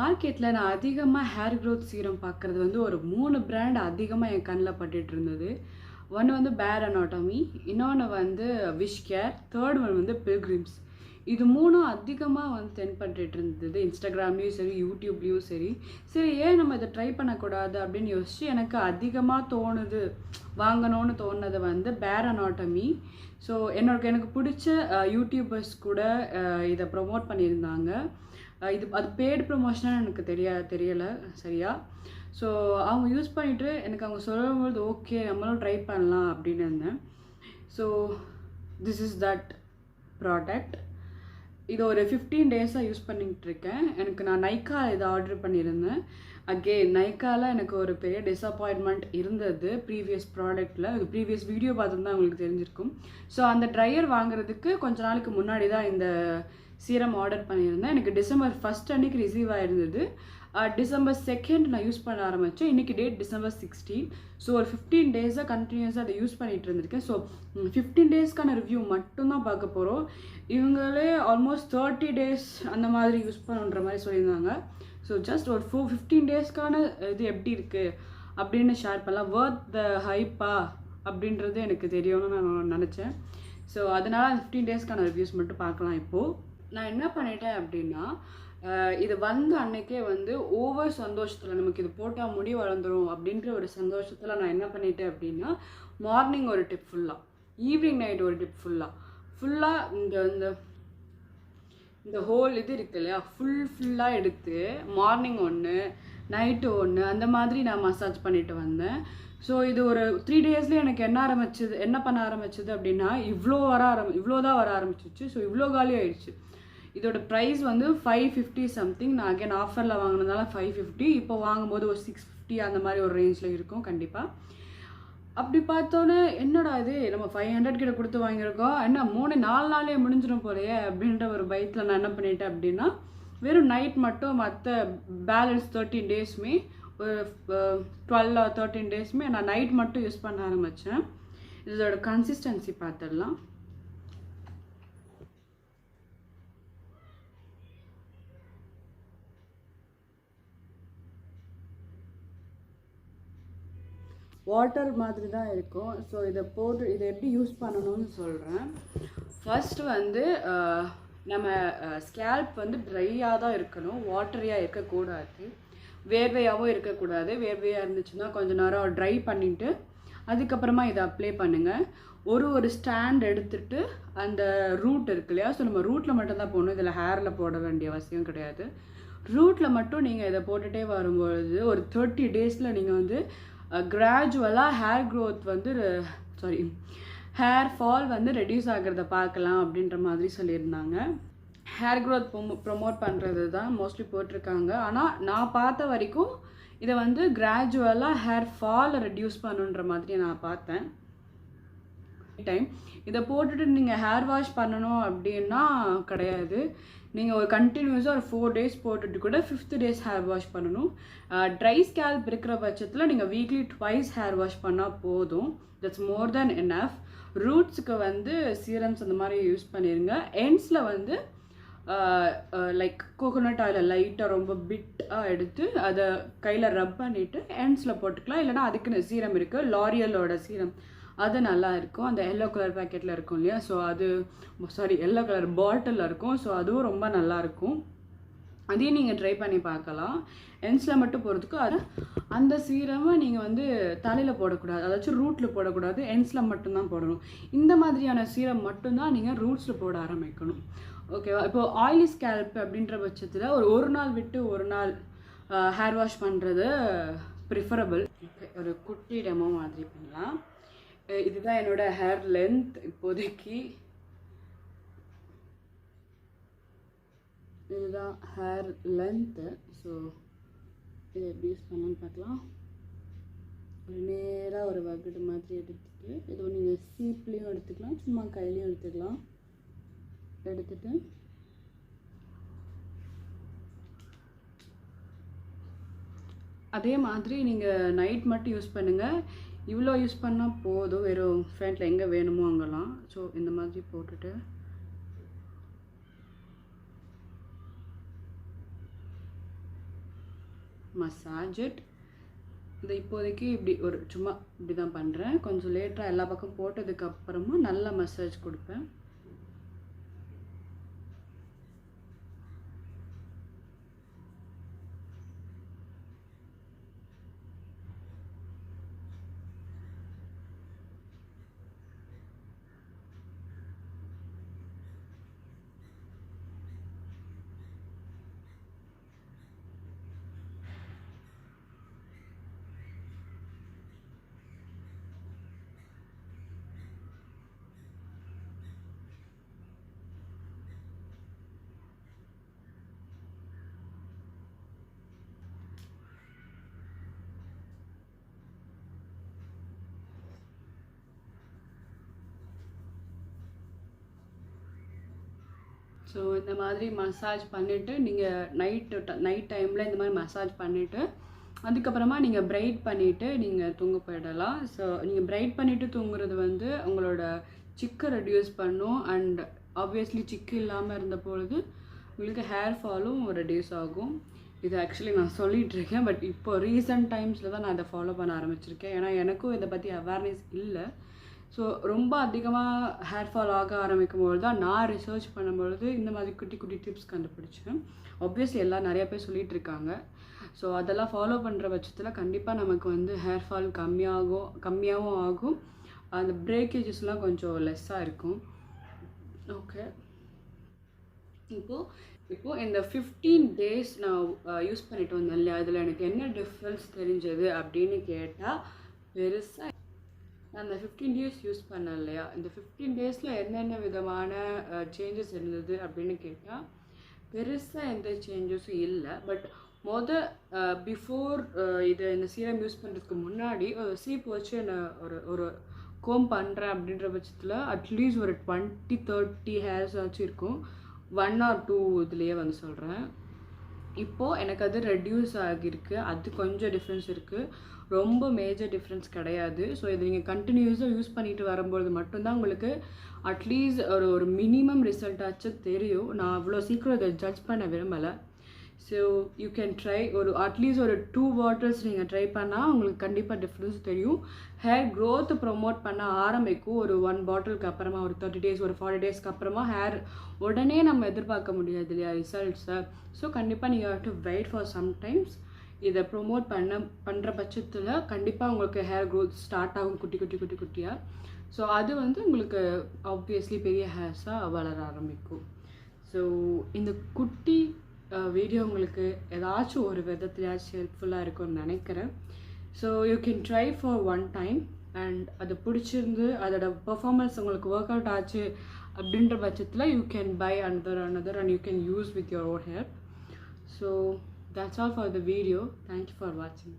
மார்க்கெட்டில் நான் அதிகமாக ஹேர் க்ரோத் சீரம் பார்க்குறது வந்து ஒரு 3 பிராண்ட் அதிகமாக என் கண்ணில் பட்டுட்டு இருந்தது. ஒன்று வந்து பேர் அனாட்டமி, இன்னொன்று வந்து விஷ் கேர், தேர்ட் ஒன் வந்து பில்கிரிம்ஸ். இது 3ம் அதிகமாக வந்து தென்பட்டுட்டு இருந்தது. இன்ஸ்டாகிராம்லேயும் சரி, யூடியூப்லேயும் சரி. சரி, ஏன் நம்ம இதை ட்ரை பண்ணக்கூடாது அப்படின்னு யோசிச்சு எனக்கு அதிகமாக வாங்கணும்னு தோணுது வந்து பேர் அனாட்டமி. ஸோ எனக்கு பிடிச்ச யூடியூபர்ஸ் கூட இதை ப்ரொமோட் பண்ணியிருந்தாங்க. அது பெய்டு ப்ரொமோஷனாக எனக்கு தெரியலை சரியா. ஸோ அவங்க யூஸ் பண்ணிவிட்டு எனக்கு அவங்க சொல்லும்போது ஓகே நம்மளும் ட்ரை பண்ணலாம் அப்படின்னு இருந்தேன். So this is that product. இது ஒரு 15 டேஸாக யூஸ் பண்ணிகிட்ருக்கேன். நான் நைக்கா இதை ஆர்டர் பண்ணியிருந்தேன். நைக்காவில் எனக்கு ஒரு பெரிய டிஸப்பாயின்மெண்ட் இருந்தது ப்ரீவியஸ் ப்ராடக்டில். அது ப்ரீவியஸ் வீடியோ பார்த்துருந்தா உங்களுக்கு தெரிஞ்சிருக்கும். ஸோ அந்த ட்ரையர் வாங்குறதுக்கு கொஞ்ச நாளைக்கு முன்னாடி தான் இந்த சீரம் ஆர்டர் பண்ணியிருந்தேன். எனக்கு டிசம்பர் 1 அன்றைக்கி ரிசீவ் ஆகிருந்தது. டிசம்பர் 2 நான் யூஸ் பண்ண ஆரம்பித்தேன். இன்றைக்கி டேட் டிசம்பர் 16. ஸோ ஒரு 15 டேஸாக கண்டினியூஸாக அதை யூஸ் பண்ணிகிட்டு இருந்திருக்கேன். ஸோ 15 டேஸ்க்கான ரிவ்யூ மட்டும்தான் பார்க்க போகிறோம். இவங்களே ஆல்மோஸ்ட் 30 டேஸ் அந்த மாதிரி யூஸ் பண்ணுன்ற மாதிரி சொல்லியிருந்தாங்க. ஸோ ஜஸ்ட் ஒரு 15 டேஸ்க்கான இது எப்படி இருக்குது அப்படின்னு ஷேர் பண்ணலாம். வர்த் த ஹைப்பா அப்படின்றது எனக்கு தெரியும்னு நான் நினச்சேன். ஸோ அதனால் 15 டேஸ்க்கான ரிவ்யூஸ் மட்டும் பார்க்கலாம். இப்போது நான் என்ன பண்ணிட்டேன் அப்படின்னா, இது வந்த அன்னைக்கே வந்து ஓவர் சந்தோஷத்தில் நமக்கு இது போட்டால் முடி வளர்ந்துடும் அப்படின்ற ஒரு சந்தோஷத்தில் நான் என்ன பண்ணிட்டேன் அப்படின்னா, மார்னிங் ஒரு டிப் ஃபுல்லாக, ஈவினிங் நைட் ஒரு டிப் ஃபுல்லாக இந்த ஹோல் இது இருக்கு இல்லையா, ஃபுல்லாக எடுத்து மார்னிங் ஒன்று நைட்டு ஒன்று அந்த மாதிரி நான் மசாஜ் பண்ணிட்டு வந்தேன். ஸோ இது ஒரு 3 டேஸ்லேயே எனக்கு என்ன பண்ண ஆரம்பிச்சது அப்படின்னா, இவ்வளோ தான் வர ஆரம்பிச்சிச்சு. ஸோ இவ்வளோ காலி ஆயிடுச்சு. இதோட ப்ரைஸ் வந்து 550 சம்திங். நான் அகைன் ஆஃபரில் வாங்கினதால 550. இப்போ வாங்கும்போது ஒரு 650 அந்த மாதிரி ஒரு ரேஞ்சில் இருக்கும் கண்டிப்பாக. அப்படி பார்த்தோன்னே என்னடா இது நம்ம 500 கிட்ட கொடுத்து வாங்கியிருக்கோம், என்ன 4 நாளே முடிஞ்சிடும் போலையே அப்படின்ற ஒரு பயத்தில் நான் என்ன பண்ணிட்டேன் அப்படின்னா, வெறும் நைட் மட்டும் மற்ற பேலன்ஸ் 13 டேஸுமே ஒரு 12 or 13 டேஸுமே நான் நைட் மட்டும் யூஸ் பண்ண ஆரம்பித்தேன். இதோட கன்சிஸ்டன்சி பார்த்துடலாம். வாட்டர் மாதிரி தான் இருக்கும். ஸோ இதை எப்படி யூஸ் பண்ணணும்னு சொல்கிறேன். ஃபர்ஸ்ட் வந்து நம்ம ஸ்கேல்ப் வந்து ட்ரையாக தான் இருக்கணும், வாட்டரியாக இருக்கக்கூடாது, வேர்வையாகவும் இருக்கக்கூடாது. வேர்வையாக இருந்துச்சுன்னா கொஞ்சம் நேரம் ட்ரை பண்ணிவிட்டு அதுக்கப்புறமா இதை அப்ளை பண்ணுங்கள். ஒரு ஸ்டாண்ட் எடுத்துகிட்டு அந்த ரூட் இருக்கு இல்லையா, ஸோ நம்ம ரூட்டில் மட்டும்தான் போடணும். இதில் ஹேரில் போட வேண்டிய அவசியம் கிடையாது. ரூட்டில் மட்டும் நீங்கள் இதை போட்டுகிட்டே வரும்பொழுது ஒரு 30 டேஸில் நீங்கள் வந்து கிராஜுவலாக ஹேர் ஃபால் வந்து ரெடியூஸ் ஆகிறத பார்க்கலாம் அப்படின்ற மாதிரி சொல்லியிருந்தாங்க. ஹேர் க்ரோத் ப்ரொமோட் பண்ணுறது தான் மோஸ்ட்லி போட்டிருக்காங்க. ஆனால் நான் பார்த்த வரைக்கும் இதை வந்து கிராஜுவலாக ஹேர் ஃபாலை ரெடியூஸ் பண்ணுன்ற மாதிரி நான் பார்த்தேன். இதை போட்டுட்டு நீங்கள் ஹேர் வாஷ் பண்ணணும் அப்படின்னா கிடையாது. நீங்கள் ஒரு கண்டினியூஸாக ஒரு 4 டேஸ் போட்டுட்டு கூட 5th டேஸ் ஹேர் வாஷ் பண்ணணும். ட்ரை ஸ்கேல்ப் இருக்கிற பட்சத்தில் நீங்கள் வீக்லி 2 ஹேர் வாஷ் பண்ணால் போதும். That's more then enough. ரூட்ஸுக்கு வந்து சீரம்ஸ் அந்த மாதிரி யூஸ் பண்ணிடுங்க. எண்ட்ஸில் வந்து லைக் கோகோனட் ஆயில் லைட்டாக ரொம்ப பிட்டாக எடுத்து அதை கையில் ரப் பண்ணிவிட்டு எண்ட்ஸில் போட்டுக்கலாம். இல்லைனா அதுக்குன்னு சீரம் இருக்குது, லாரியலோட சீரம், அது நல்லா இருக்கும். அந்த எல்லோ கலர் பேக்கெட்டில் இருக்கும் இல்லையா, ஸோ எல்லோ கலர் பாட்டிலில் இருக்கும். ஸோ அதுவும் ரொம்ப நல்லாயிருக்கும். அதையும் நீங்கள் ட்ரை பண்ணி பார்க்கலாம். எண்ட்ஸில் மட்டும் போகிறதுக்கு அந்த சீரமை நீங்கள் வந்து தலையில் போடக்கூடாது, அதாச்சும் ரூட்டில் போடக்கூடாது, எண்ட்ஸில் மட்டும்தான் போடணும். இந்த மாதிரியான சீரம் மட்டும்தான் நீங்கள் ரூட்ஸில் போட ஆரம்பிக்கணும். ஓகேவா? இப்போது ஆயிலி ஸ்கேல்ப் அப்படின்ற பட்சத்தில் ஒரு நாள் விட்டு ஒரு நாள் ஹேர் வாஷ் பண்ணுறது ப்ரிஃபரபிள். ஒரு குட்டி டெமோ மாதிரி பண்ணலாம். இதுதான் என்னோட ஹேர் லென்த் இப்போதைக்கு. இதுதான் ஹேர் லென்த்து. ஸோ இதை எப்படி யூஸ் பண்ணலான்னு பார்க்கலாம். ஒரு நேராக ஒரு வகுடு மாதிரி எடுத்துகிட்டு, இது நீங்கள் சீப்லேயும் எடுத்துக்கலாம், சும்மா கையிலையும் எடுத்துக்கலாம். எடுத்துட்டு அதே மாதிரி நீங்கள் நைட் மட்டும் யூஸ் பண்ணுங்கள். இவ்வளோ யூஸ் பண்ணால் போதும், வெறும் ஃப்ரண்ட்டில் எங்கே வேணுமோ அங்கெல்லாம். ஸோ இந்த மாதிரி போட்டுட்டு மசாஜ் இட். இது இப்போதைக்கு இப்படி ஒரு சும்மா இப்படி தான் பண்ணுறேன். கொஞ்சம் லேட்டராக எல்லா பக்கம் போட்டதுக்கப்புறமா நல்லா மசாஜ் கொடுப்பேன். ஸோ இந்த மாதிரி மசாஜ் பண்ணிவிட்டு நீங்கள் நைட் டைமில் இந்த மாதிரி மசாஜ் பண்ணிவிட்டு அதுக்கப்புறமா நீங்கள் பிரைட் பண்ணிவிட்டு நீங்கள் தூங்க போயிடலாம். ஸோ நீங்கள் பிரைட் பண்ணிவிட்டு தூங்குறது வந்து உங்களோட சிக்கை ரெடியூஸ் பண்ணும். அண்ட் ஆப்வியஸ்லி சிக்கு இல்லாமல் இருந்த பொழுது உங்களுக்கு ஹேர் ஃபாலும் ரெடியூஸ் ஆகும். இது ஆக்சுவலி நான் சொல்லிகிட்ருக்கேன், பட் இப்போ ரீசெண்ட் டைம்ஸில் தான் நான் இதை ஃபாலோ பண்ண ஆரம்பிச்சிருக்கேன். ஏன்னா எனக்கும் இதை பற்றி அவேர்னஸ் இல்லை. ஸோ ரொம்ப அதிகமாக ஹேர் ஃபால் ஆக ஆரம்பிக்கும்போது தான் நான் ரிசர்ச் பண்ணும்பொழுது இந்த மாதிரி குட்டி குட்டி டிப்ஸ் கண்டுபிடிச்சேன். ஆப்வியஸ்லி எல்லாம் நிறைய பேர் சொல்லிகிட்டு இருக்காங்க. ஸோ அதெல்லாம் ஃபாலோ பண்ணுற பட்சத்தில் கண்டிப்பாக நமக்கு வந்து ஹேர் ஃபால் கம்மியாகவும் ஆகும். அந்த பிரேக்கேஜஸ்லாம் கொஞ்சம் லெஸ்ஸாக இருக்கும். ஓகே, இப்போது இந்த 15 days நான் யூஸ் பண்ணிட்டு வந்தேன் இல்லையா, அதில் எனக்கு என்ன டிஃப்ரென்ஸ் தெரிஞ்சது அப்படின்னு கேட்டால் பெருசாக நான் அந்த 15 days யூஸ் பண்ணேன் இல்லையா, இந்த 15 daysல என்னென்ன விதமான சேஞ்சஸ் இருந்தது அப்படின்னு கேட்டால் பெருசாக எந்த சேஞ்சஸும் இல்லை. பட் பிஃபோர் இந்த சீரம் யூஸ் பண்ணுறதுக்கு முன்னாடி ஒரு சீப் வச்சு நான் ஒரு கோம் பண்ணுறேன் அப்படின்ற பட்சத்தில் அட்லீஸ்ட் ஒரு 20-30 ஹேர்ஸ் ஆச்சு இருக்கும். 1 or 2 இதுலேயே வந்து சொல்கிறேன். இப்போது எனக்கு அது ரெடியூஸ் ஆகியிருக்கு. அது கொஞ்சம் டிஃப்ரென்ஸ் இருக்குது, ரொம்ப மேஜர் டிஃப்ரென்ஸ் கிடையாது. ஸோ இது நீங்கள் கண்டினியூஸாக யூஸ் பண்ணிட்டு வரும்பொழுது மட்டும்தான் உங்களுக்கு அட்லீஸ்ட் ஒரு மினிமம் ரிசல்ட்டாச்சும் தெரியும். நான் அவ்வளோ சீக்கிரம் இதை ஜட்ஜ் பண்ண விரும்பலை. So you can try at least ஒரு 2 bottles நீங்கள் ட்ரை பண்ணால் உங்களுக்கு கண்டிப்பாக டிஃப்ரென்ஸ் தெரியும். ஹேர் க்ரோத் ப்ரொமோட் பண்ண ஆரம்பிக்கும். ஒரு 1 bottleக்கு அப்புறமா ஒரு 30 days ஒரு 40 daysக்கு அப்புறமா ஹேர் உடனே நம்ம எதிர்பார்க்க முடியாது இல்லையா ரிசல்ட்ஸை. ஸோ கண்டிப்பாக நீங்கள் have to wait for sometimes. இதை ப்ரொமோட் பண்ணுற பட்சத்தில் கண்டிப்பாக உங்களுக்கு ஹேர் க்ரோத் ஸ்டார்ட் ஆகும் குட்டியாக. ஸோ அது வந்து உங்களுக்கு ஆப்வியஸ்லி பெரிய ஹேர்ஸாக வளர ஆரம்பிக்கும். ஸோ இந்த குட்டி வீடியோ உங்களுக்கு ஏதாச்சும் ஒரு விதத்துலையாச்சும் ஹெல்ப்ஃபுல்லாக இருக்கும்னு நினைக்கிறேன். So you can try for 1 time and அது பிடிச்சிருந்து அதோட பர்ஃபார்மன்ஸ் உங்களுக்கு ஒர்க் அவுட் ஆச்சு அப்படின்ற பட்சத்தில் you can buy another and you can use with your own hair. So that's all for the video. Thank you for watching.